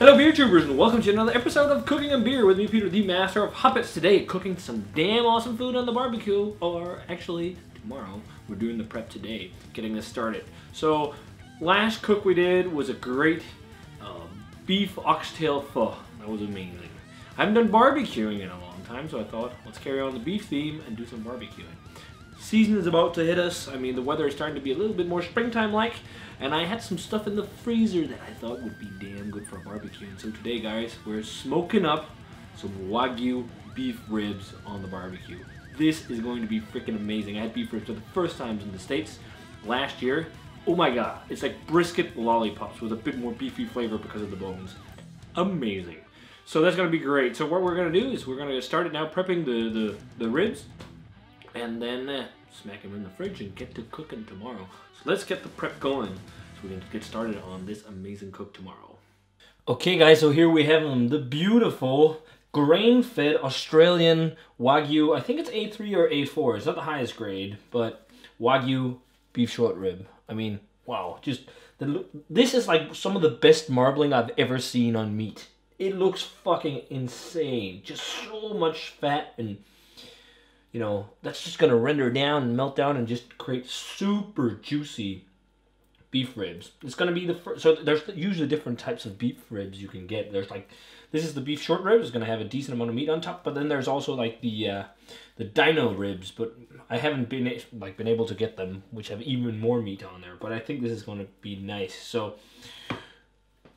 Hello beer tubers and welcome to another episode of Cooking and Beer with me, Peter, the master of Hoppets. Today, cooking some damn awesome food on the barbecue, or actually tomorrow. We're doing the prep today, getting this started. So, last cook we did was a great beef oxtail pho. That was amazing. I haven't done barbecuing in a long time, so I thought, let's carry on the beef theme and do some barbecuing. Season is about to hit us. I mean, the weather is starting to be a little bit more springtime-like, and I had some stuff in the freezer that I thought would be damn good for barbecue. And so today, guys, we're smoking up some Wagyu beef ribs on the barbecue. This is going to be freaking amazing. I had beef ribs for the first time in the States last year. Oh my god, it's like brisket lollipops with a bit more beefy flavor because of the bones. Amazing. So that's going to be great. So what we're going to do is we're going to get started now prepping the ribs, and then smack them in the fridge and get to cooking tomorrow. So let's get the prep going so we can get started on this amazing cook tomorrow. Okay guys, so here we have them, the beautiful grain-fed Australian Wagyu. I think it's A3 or A4. It's not the highest grade, but Wagyu beef short rib. I mean, wow, just this is like some of the best marbling I've ever seen on meat. It looks fucking insane. Just so much fat, and you know, that's just gonna render down and melt down and just create super juicy beef ribs. It's gonna be the first. So there's usually different types of beef ribs you can get. There's like, this is the beef short rib. It's gonna have a decent amount of meat on top, but then there's also like the dino ribs. But I haven't been able to get them, which have even more meat on there. But I think this is gonna be nice. So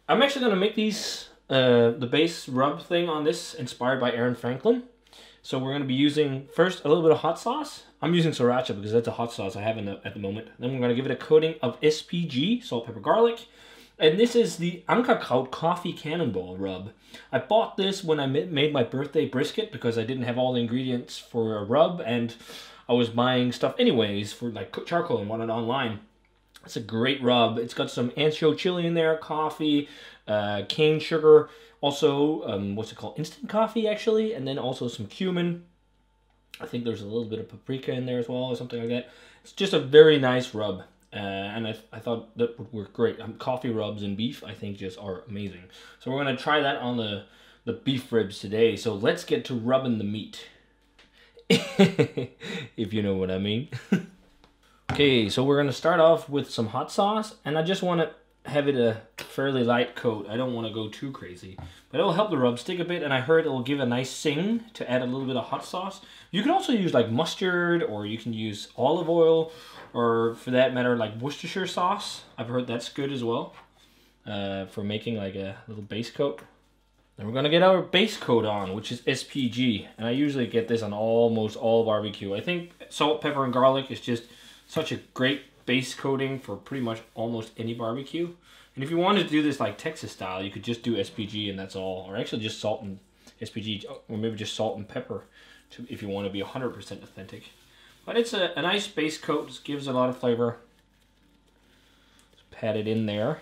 I'm actually gonna make these the base rub thing on this inspired by Aaron Franklin. So we're going to be using, first, a little bit of hot sauce. I'm using sriracha because that's a hot sauce I have at the moment. Then we're going to give it a coating of SPG, salt, pepper, garlic. And this is the Untitled Coffee Cannonball Rub. I bought this when I made my birthday brisket because I didn't have all the ingredients for a rub, and I was buying stuff anyways for like charcoal and wanted online. It's a great rub. It's got some ancho chili in there, coffee, cane sugar, also, what's it called? Instant coffee, actually, and then also some cumin. I think there's a little bit of paprika in there as well, or something like that. It's just a very nice rub, and I thought that would work great. Coffee rubs and beef, I think, just are amazing. So we're going to try that on the beef ribs today. So let's get to rubbing the meat, if you know what I mean. Okay, so we're going to start off with some hot sauce, and I just want to have it a fairly light coat. I don't want to go too crazy, but it'll help the rub stick a bit, and I heard it'll give a nice zing to add a little bit of hot sauce. You can also use like mustard, or you can use olive oil, or for that matter like Worcestershire sauce. I've heard that's good as well for making like a little base coat. Then we're gonna get our base coat on, which is SPG, and I usually get this on almost all barbecue. I think salt, pepper, and garlic is just such a great base coating for pretty much almost any barbecue. And if you wanted to do this like Texas style, you could just do SPG and that's all, or actually just salt and SPG, or maybe just salt and pepper if you want to be 100% authentic. But it's a nice base coat. Just gives a lot of flavor. Just pat it in there.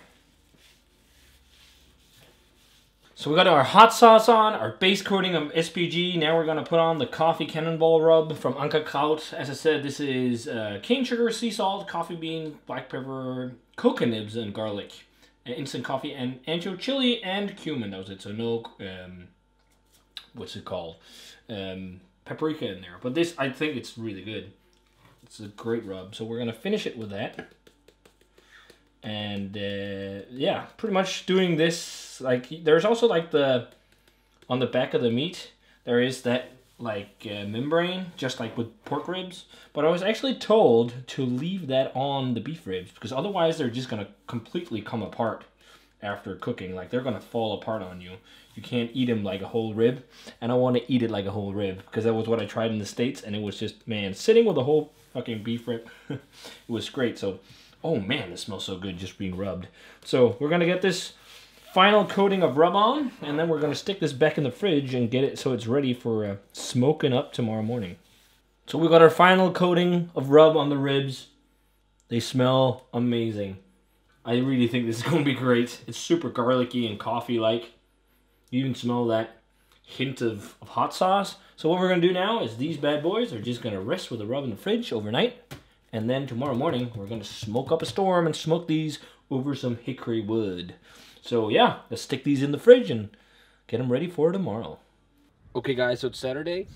So we got our hot sauce on, our base coating of SPG. Now we're going to put on the coffee Cannonball Rub from Untitled. As I said, this is cane sugar, sea salt, coffee bean, black pepper, cocoa nibs, and garlic. Instant coffee, and ancho chili, and cumin. That was it. So no, what's it called? Paprika in there. But this, I think it's really good. It's a great rub. So we're going to finish it with that. And yeah, pretty much doing this. Like, there's also like on the back of the meat, there is that like membrane, just like with pork ribs. But I was actually told to leave that on the beef ribs because otherwise they're just gonna completely come apart after cooking. Like, they're gonna fall apart on you. You can't eat them like a whole rib, and I want to eat it like a whole rib because that was what I tried in the States, and it was just, man, sitting with a whole fucking beef rib, it was great. So, oh man, this smells so good just being rubbed. So we're gonna get this final coating of rub on, and then we're going to stick this back in the fridge and get it so it's ready for smoking up tomorrow morning. So we got our final coating of rub on the ribs. They smell amazing. I really think this is going to be great. It's super garlicky and coffee-like. You even smell that hint of hot sauce. So what we're going to do now is these bad boys are just going to rest with the rub in the fridge overnight. And then tomorrow morning, we're going to smoke up a storm and smoke these over some hickory wood. So yeah, let's stick these in the fridge and get them ready for tomorrow. Okay guys, so it's Saturday.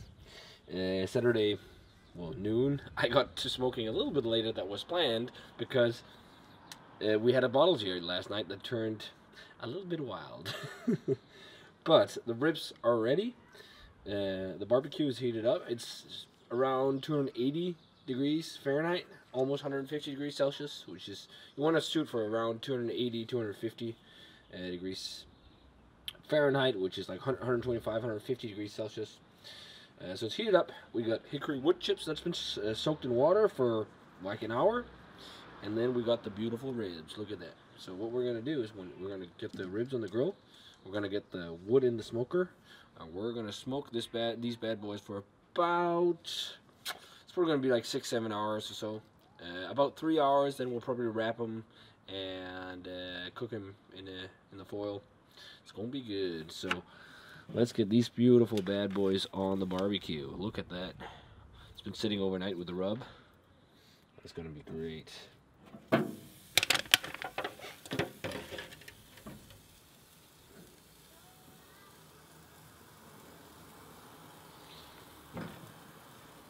Well, noon. I got to smoking a little bit later than was planned because we had a bottle here last night that turned a little bit wild. But the ribs are ready. The barbecue is heated up. It's around 280 degrees Fahrenheit, almost 150 degrees Celsius, which is, you want to shoot for around 280, 250 degrees Fahrenheit, which is like 125, 150 degrees Celsius. So it's heated up. We got hickory wood chips that's been soaked in water for like an hour. And then we got the beautiful ribs. Look at that. So what we're going to do is we're going to get the ribs on the grill. We're going to get the wood in the smoker. And we're going to smoke these bad boys for about, it's probably going to be like 6-7 hours or so. About 3 hours, then we'll probably wrap them and cook them in the foil. It's going to be good. So let's get these beautiful bad boys on the barbecue. Look at that. It's been sitting overnight with the rub. It's going to be great.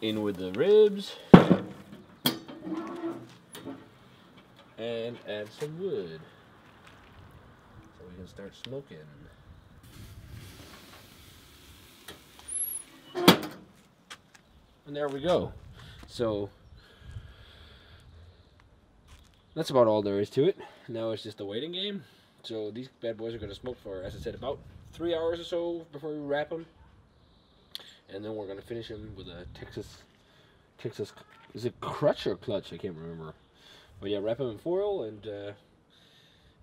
In with the ribs. And add some wood. So we can start smoking. And there we go. So that's about all there is to it. Now it's just a waiting game. So these bad boys are going to smoke for, as I said, about 3 hours or so before we wrap them. And then we're going to finish them with a Texas, is it crutch or clutch? I can't remember. But yeah, wrap them in foil and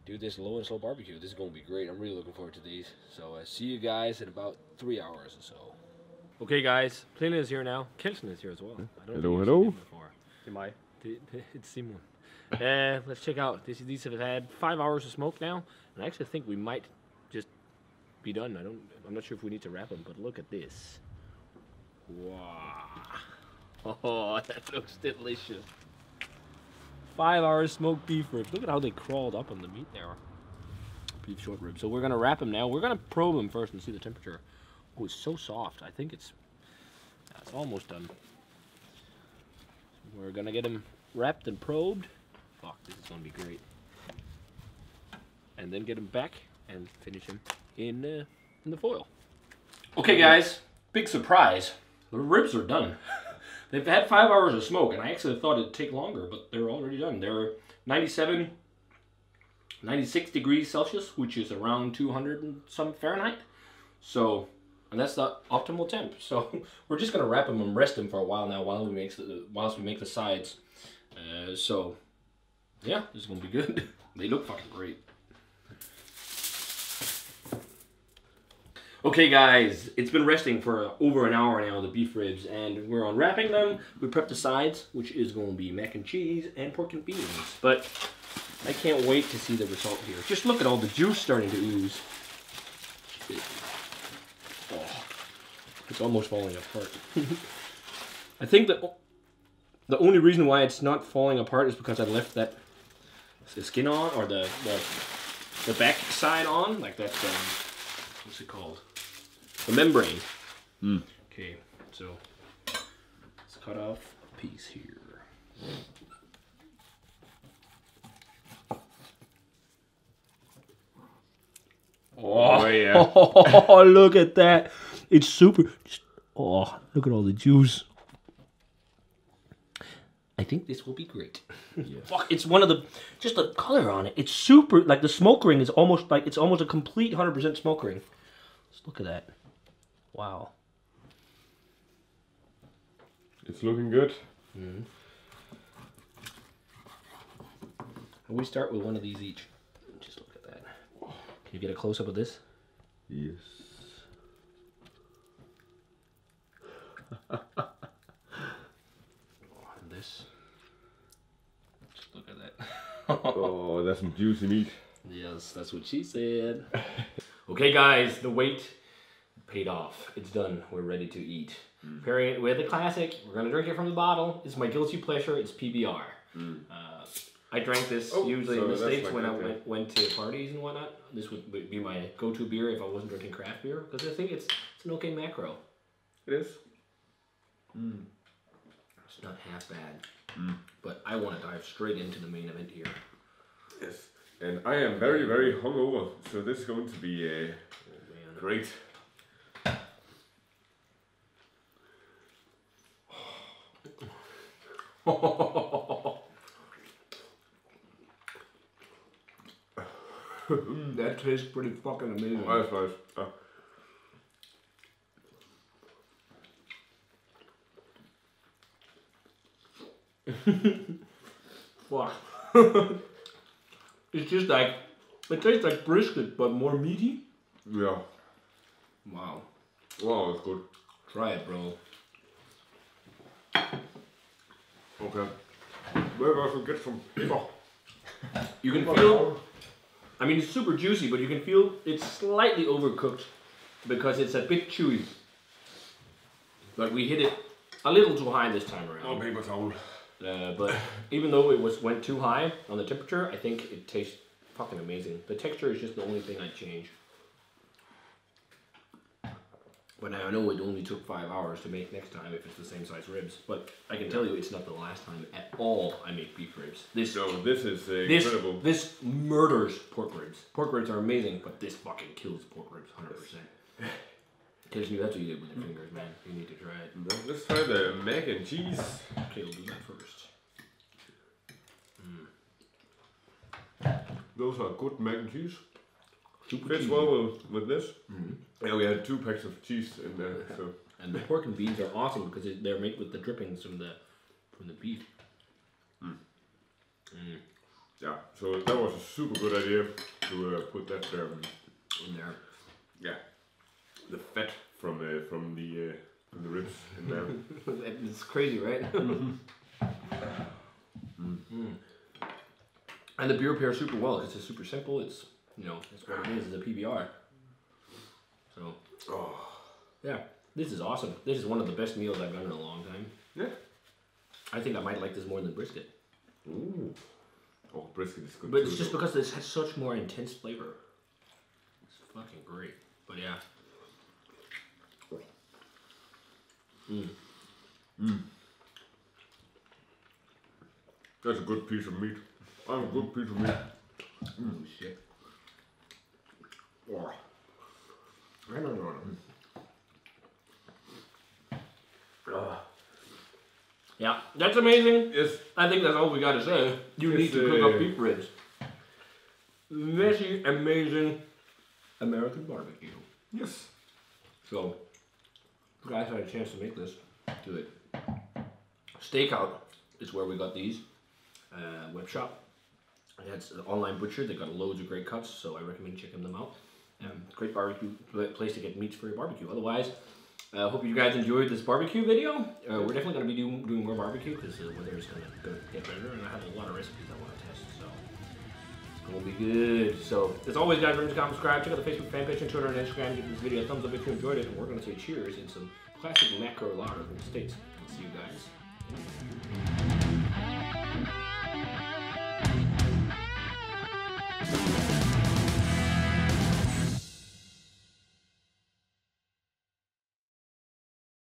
do this low and slow barbecue. This is going to be great. I'm really looking forward to these. So see you guys in about 3 hours or so. Okay guys, Plina is here now. Kelson is here as well. I don't know hello. Am I? It's Simon. Let's check out. These have had 5 hours of smoke now, and I actually think we might just be done. I'm not sure if we need to wrap them, but look at this. Wow. Oh, that looks delicious. 5 hours smoked beef ribs. Look at how they crawled up on the meat there. Beef short ribs. So we're gonna wrap them now. We're gonna probe them first and see the temperature. Oh, it's so soft. I think it's almost done. We're gonna get them wrapped and probed. Fuck, this is gonna be great. And then get them back and finish them in the foil. Okay, guys, big surprise. The ribs are done. They've had 5 hours of smoke, and I actually thought it'd take longer, but they're already done. They're 96 degrees Celsius, which is around 200 and some Fahrenheit. So. And that's the optimal temp. So we're just gonna wrap them and rest them for a while now whilst we make the sides. So yeah, this is gonna be good. They look fucking great. Okay guys, it's been resting for over an hour now, the beef ribs, and we're unwrapping them. We prepped the sides, which is gonna be mac and cheese and pork and beans. But I can't wait to see the result here. Just look at all the juice starting to ooze. Oh, it's almost falling apart. I think that the only reason why it's not falling apart is because I left the skin on, or the back side on, like that. What's it called? The membrane. Okay, so let's cut off a piece here. Oh yeah! Oh, look at that! It's super. Oh, look at all the juice. I think this will be great. Yeah. Fuck! It's one of just the color on it. It's super. Like the smoke ring is almost like it's almost a complete 100% smoke ring. Just look at that! Wow. It's looking good. Mm-hmm. We start with one of these each. Just look at that. Can you get a close-up of this? Yes. And this. Just look at that. Oh, that's some juicy meat. Yes, that's what she said. Okay, guys, the wait paid off. It's done. We're ready to eat. Pairing it with a classic. We're gonna drink it from the bottle. It's my guilty pleasure. It's PBR. I drank this usually so in the that's States like when that, I went to parties and whatnot. This would be my go-to beer if I wasn't drinking craft beer, because I think it's an okay macro. It is. It's not half bad. But I want to dive straight into the main event here. Yes. And I am very, very hungover, so this is going to be great. That tastes pretty fucking amazing. Oh, that's nice. Fuck. It's just like, it tastes like brisket, but more meaty. Yeah. Wow. Wow, that's good. Try it, bro. Okay. Maybe I should get some paper. You can feel, I mean, it's super juicy, but you can feel it's slightly overcooked because it's a bit chewy. But we hit it a little too high this time around. Oh, paper towel. But even though it went too high on the temperature, I think it tastes fucking amazing. The texture is just the only thing I'd change. But now I know it only took 5 hours to make next time if it's the same size ribs. But I can tell you it's not the last time at all I make beef ribs. This is incredible. This murders pork ribs. Pork ribs are amazing, but this fucking kills pork ribs 100%. Because that's what you did with your fingers, man. You need to try it. Let's try the mac and cheese. Okay, we'll do that first. Those are good mac and cheese. Super Fits cheesy. well with this. Yeah, we had 2 packs of cheese in there. So. And the pork and beans are awesome because they're made with the drippings from the beef. Yeah, so that was a super good idea to put that In there. Yeah, the fat from the ribs in there. It's crazy, right? And the beer pairs super well because it's super simple. It's, you know, it's what it is. It's a PBR. So, yeah, this is awesome. This is one of the best meals I've done in a long time. Yeah. I think I might like this more than brisket. Ooh. Oh, brisket is good But too, it's just though. because this has such more intense flavor. It's fucking great. But yeah. That's a good piece of meat. That's a good piece of meat. Oh shit. Oh. I don't know. Yeah, that's amazing. Yes. I think that's all we gotta say. You need to cook up beef ribs. Messy, amazing American barbecue. Yes. So, if you guys had a chance to make this, do it. Stakeout is where we got these. Web shop. It's an online butcher. They got loads of great cuts, so I recommend checking them out. Great barbecue place to get meats for your barbecue. Otherwise, I hope you guys enjoyed this barbecue video. We're definitely going to be doing more barbecue because the weather is going to get better, and I have a lot of recipes I want to test, so it's going to be good. So, as always, guys, remember to comment, subscribe, check out the Facebook fan page and Twitter and Instagram. Give this video a thumbs up if you enjoyed it, and we're going to say cheers in some classic macro lager from the States. I'll see you guys in the next video.